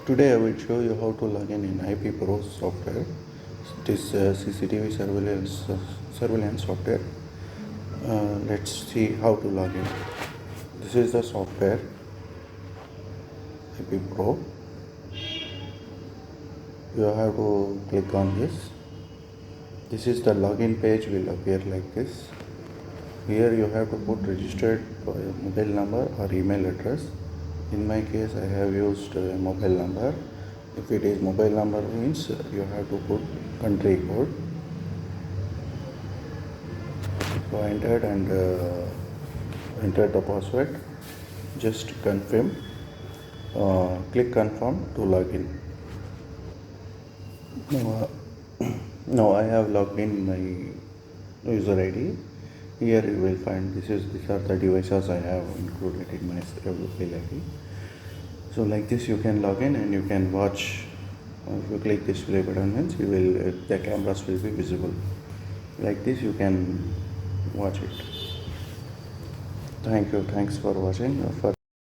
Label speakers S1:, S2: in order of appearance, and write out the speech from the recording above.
S1: Today I will show you how to log in IP Pro software. It is CCTV surveillance software. Let's see how to log in. This is the software IP Pro. You have to click on this. This is the login page will appear like this. Here you have to put registered mobile number or email address. In my case I have used mobile number. If it is mobile number means you have to put country code. So I entered and entered the password. Just confirm. Click confirm to log in. Now I have logged in my user ID. Here you will find these are the devices I have included in my mail ID. So like this you can log in and you can watch. If you click this play button means the cameras will be visible. Like this you can watch it. Thanks for watching. For